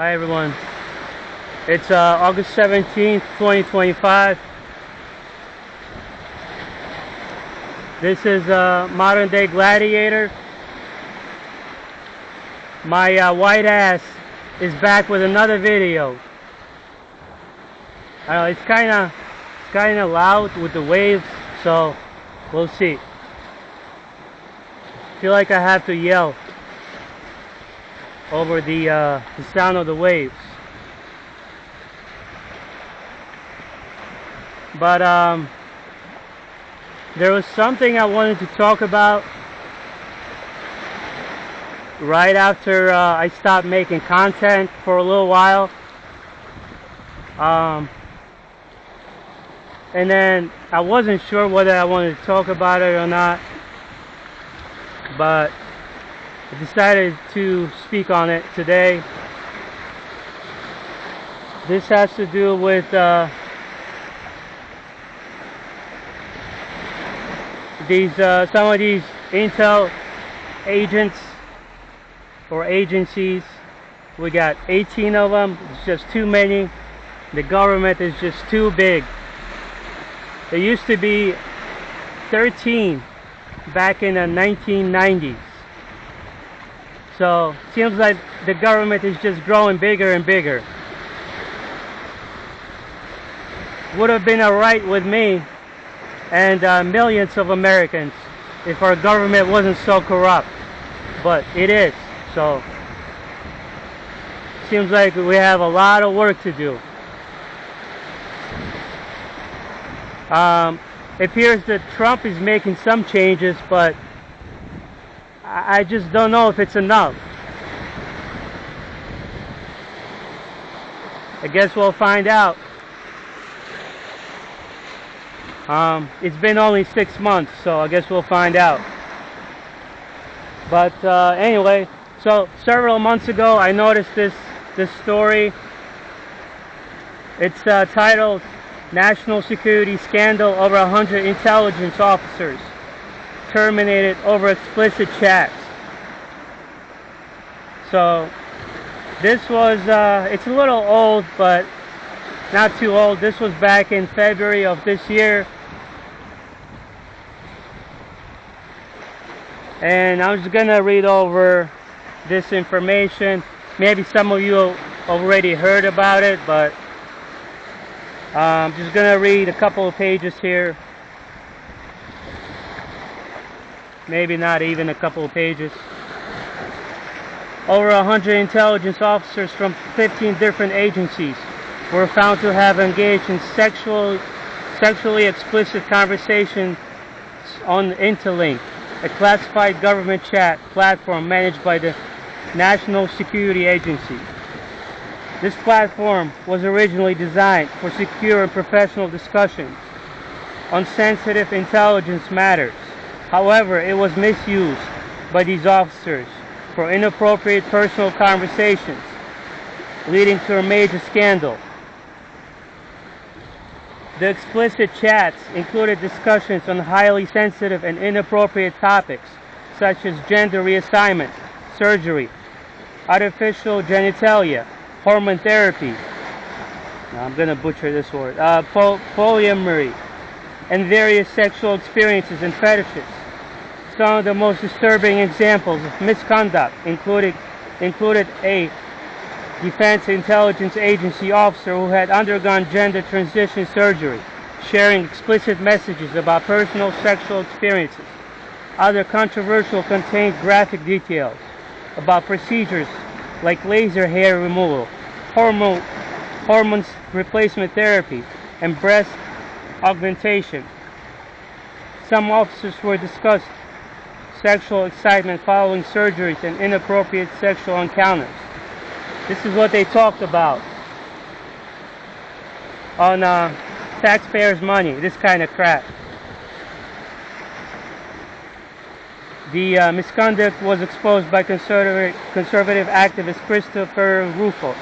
Hi everyone. It's August 17th, 2025. This is Modern Day Gladiator. My white ass is back with another video. It's kind of loud with the waves, so we'll see. I feel like I have to yell over the sound of the waves. But there was something I wanted to talk about right after I stopped making content for a little while. And then I wasn't sure whether I wanted to talk about it or not, but I decided to speak on it today. This has to do with some of these intel agents or agencies. We got 18 of them. It's just too many. The government is just too big. There used to be 13 back in the 1990s. So it seems like the government is just growing bigger and bigger. Would have been alright with me and millions of Americans if our government wasn't so corrupt. But it is. So seems like we have a lot of work to do. It appears that Trump is making some changes, but I just don't know if it's enough. I guess we'll find out. It's been only 6 months, so I guess we'll find out. But anyway, so several months ago I noticed this story. It's titled National Security Scandal Over 100 Intelligence Officers Terminated Over Explicit Chats. So this was, it's a little old, but not too old. This was back in February of this year. And I'm just gonna read over this information. Maybe some of you already heard about it, but I'm just gonna read a couple of pages here. Maybe not even a couple of pages. Over 100 intelligence officers from 15 different agencies were found to have engaged in sexually explicit conversations on Interlink, a classified government chat platform managed by the National Security Agency. This platform was originally designed for secure and professional discussions on sensitive intelligence matters. However, it was misused by these officers for inappropriate personal conversations, leading to a major scandal. The explicit chats included discussions on highly sensitive and inappropriate topics such as gender reassignment, surgery, artificial genitalia, hormone therapy, I'm going to butcher this word, polyamory, and various sexual experiences and fetishes. Some of the most disturbing examples of misconduct included a Defense Intelligence Agency officer who had undergone gender transition surgery, sharing explicit messages about personal sexual experiences. Other controversial contained graphic details about procedures like laser hair removal, hormones replacement therapy, and breast augmentation. Some officers were discussed sexual excitement following surgeries and inappropriate sexual encounters. This is what they talked about on taxpayers' money, this kind of crap. The misconduct was exposed by conservative activist Christopher Rufo,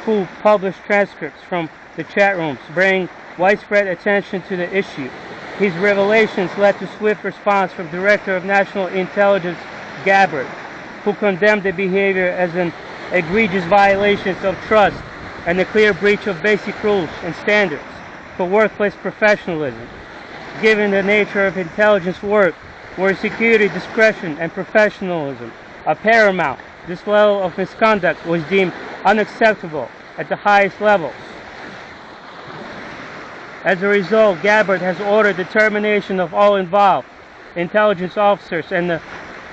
who published transcripts from the chat rooms, bringing widespread attention to the issue. His revelations led to swift response from Director of National Intelligence Gabbard, who condemned the behavior as an egregious violations of trust, and a clear breach of basic rules and standards for workplace professionalism. Given the nature of intelligence work, where security, discretion, and professionalism are paramount, this level of misconduct was deemed unacceptable at the highest levels. As a result, Gabbard has ordered the termination of all involved intelligence officers and the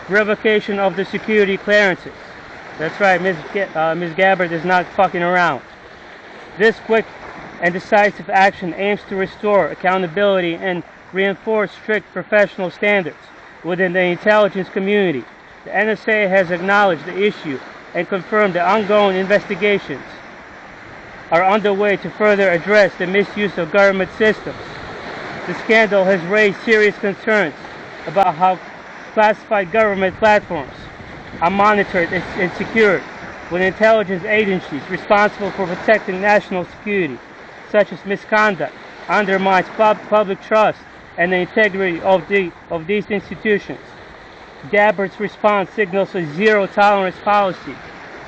revocation of the security clearances. That's right, Ms. Gabbard is not fucking around. This quick and decisive action aims to restore accountability and reinforce strict professional standards within the intelligence community. The NSA has acknowledged the issue and confirmed that ongoing investigations are underway to further address the misuse of government systems. The scandal has raised serious concerns about how classified government platforms are monitored and secured, with intelligence agencies responsible for protecting national security, such as misconduct, undermines public trust and the integrity of these institutions. Gabbard's response signals a zero-tolerance policy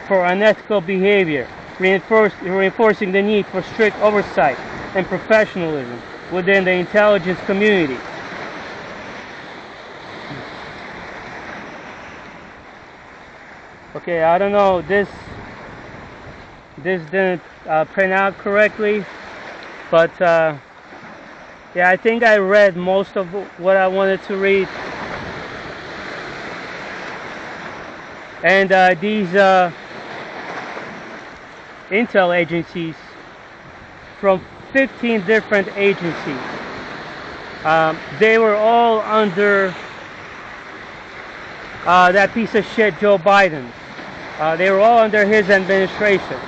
for unethical behavior, reinforcing the need for strict oversight and professionalism within the intelligence community. Okay, I don't know, this didn't print out correctly, but yeah, I think I read most of what I wanted to read. And these intel agencies from 15 different agencies, they were all under that piece of shit Joe Biden. They were all under his administration.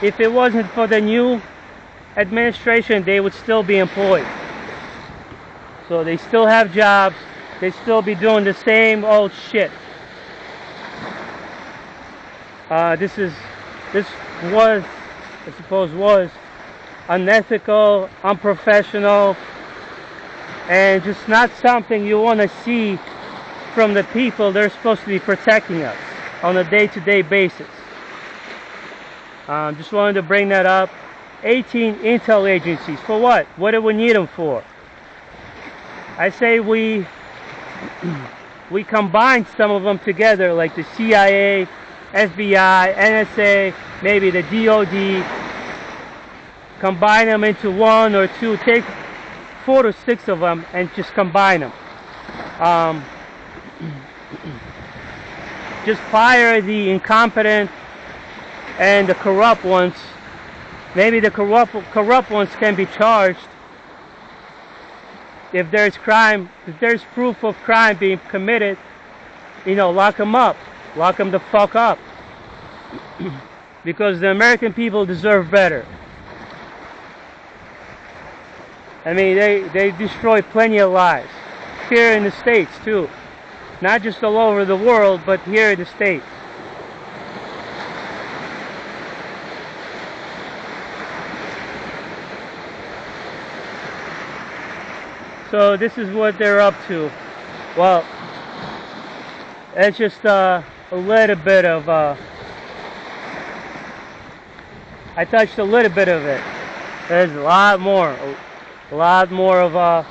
If it wasn't for the new administration, they would still be employed. So they still have jobs. They still be doing the same old shit. This was, I suppose, was unethical, unprofessional, and just not something you want to see from the people they're supposed to be protecting us on a day-to-day basis. Just wanted to bring that up. 18 intel agencies. For what? What do we need them for? I say we combine some of them together, like the CIA, FBI, NSA, maybe the DOD. Combine them into one or two. Take 4 to 6 of them and just combine them. Just fire the incompetent and the corrupt ones. Maybe the corrupt ones can be charged. If there's crime, if there's proof of crime being committed, you know, lock them up. Lock them the fuck up. Because the American people deserve better. I mean, they destroy plenty of lives. Here in the States, too. Not just all over the world, but here in the States. So this is what they're up to. Well, it's just a little bit of I touched a little bit of it. There's a lot more of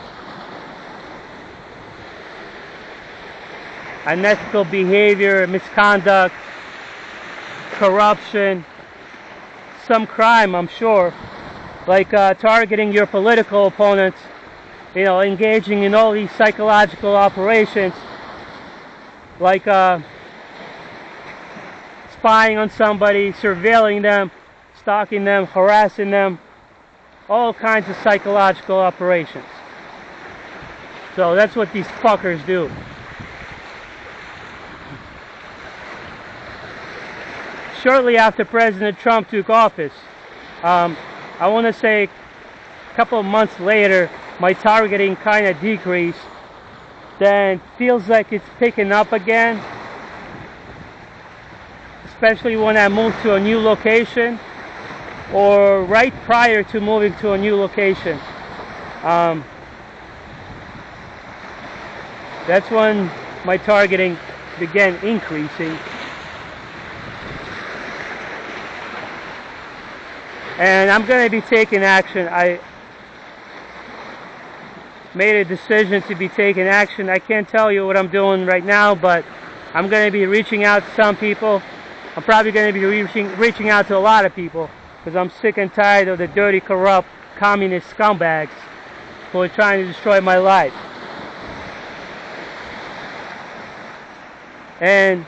unethical behavior, misconduct, corruption, some crime, I'm sure, like targeting your political opponents, you know, engaging in all these psychological operations, like spying on somebody, surveilling them, stalking them, harassing them, all kinds of psychological operations. So that's what these fuckers do. Shortly after President Trump took office, I want to say a couple of months later, my targeting kind of decreased. Then feels like it's picking up again, especially when I moved to a new location or right prior to moving to a new location. That's when my targeting began increasing. And I'm going to be taking action. I made a decision to be taking action. I can't tell you what I'm doing right now, but I'm going to be reaching out to some people. I'm probably going to be reaching out to a lot of people, because I'm sick and tired of the dirty, corrupt, communist scumbags who are trying to destroy my life. And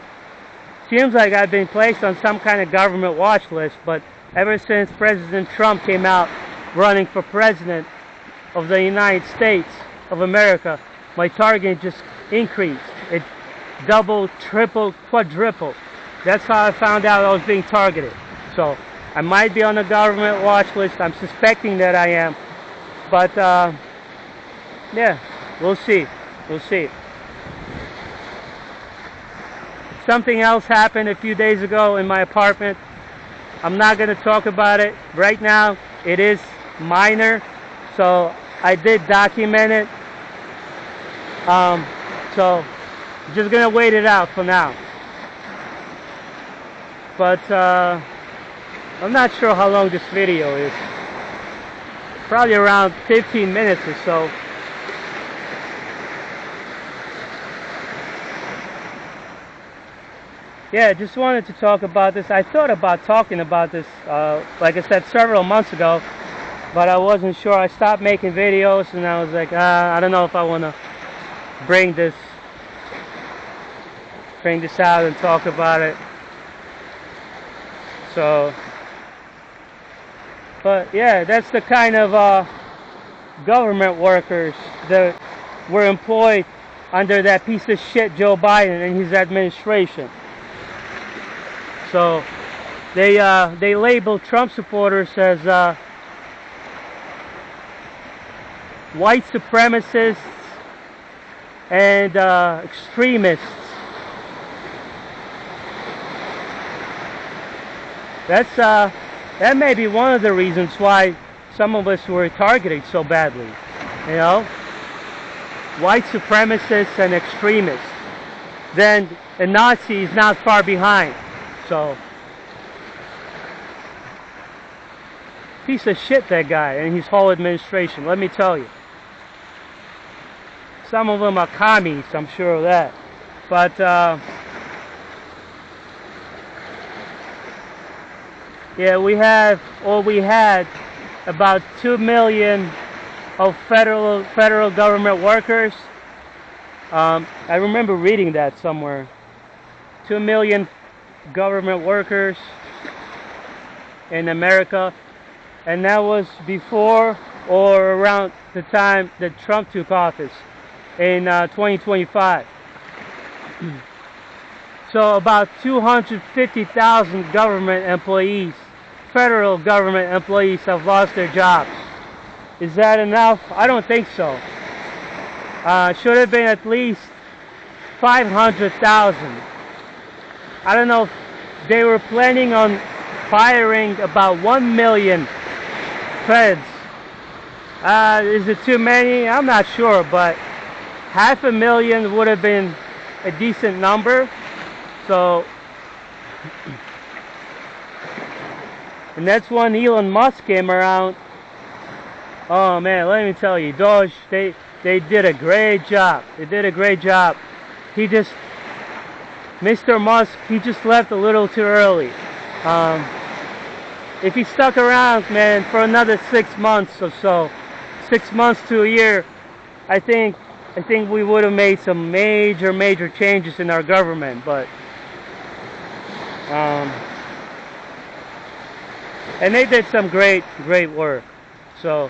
seems like I've been placed on some kind of government watch list, but ever since President Trump came out running for president of the United States of America, my target just increased. It doubled, tripled, quadrupled. That's how I found out I was being targeted. So I might be on the government watch list. I'm suspecting that I am. But yeah, we'll see. We'll see. Something else happened a few days ago in my apartment. I'm not going to talk about it right now. It is minor, so I did document it. So just going to wait it out for now. But I'm not sure how long this video is. Probably around 15 minutes or so. Yeah, just wanted to talk about this. I thought about talking about this, like I said, several months ago, but I wasn't sure. I stopped making videos, and I was like, I don't know if I want to bring this out and talk about it. So, but yeah, that's the kind of government workers that were employed under that piece of shit Joe Biden and his administration. So they label Trump supporters as white supremacists and extremists. That may be one of the reasons why some of us were targeted so badly. You know, white supremacists and extremists. Then a Nazi is not far behind. So, piece of shit, that guy and his whole administration, let me tell you. Some of them are commies, I'm sure of that. But, yeah, we had about 2 million of federal government workers. I remember reading that somewhere. 2 million government workers in America, and that was before or around the time that Trump took office in 2025. So about 250,000 government employees, federal government employees, have lost their jobs. Is that enough? I don't think so. Should have been at least 500,000. I don't know if they were planning on firing about 1 million feds. Is it too many? I'm not sure, but 500,000 would have been a decent number. So, and that's when Elon Musk came around. Oh man, let me tell you, Doge, they did a great job. They did a great job. Mr. Musk, he just left a little too early. If he stuck around, man, for another 6 months or so, 6 months to a year, I think we would have made some major changes in our government. But and they did some great work. So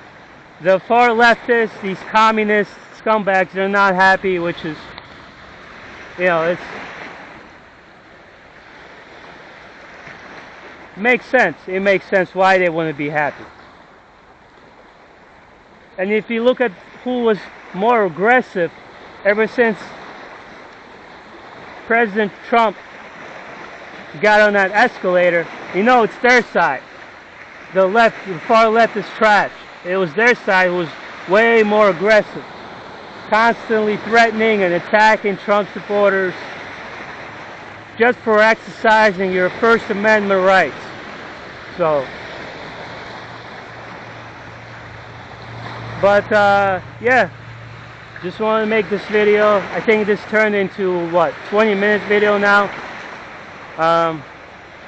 the far leftists, these communist scumbags, they're not happy, which is, you know, it makes sense. It makes sense why they wouldn't be happy. And if you look at who was more aggressive ever since President Trump got on that escalator, you know it's their side. The far left is trash. It was their side who was way more aggressive, constantly threatening and attacking Trump supporters. just for exercising your First Amendment rights. So, but yeah, just want to make this video. I think this turned into what, 20-minute video now.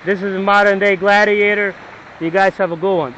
This is a modern day gladiator. You guys have a good one.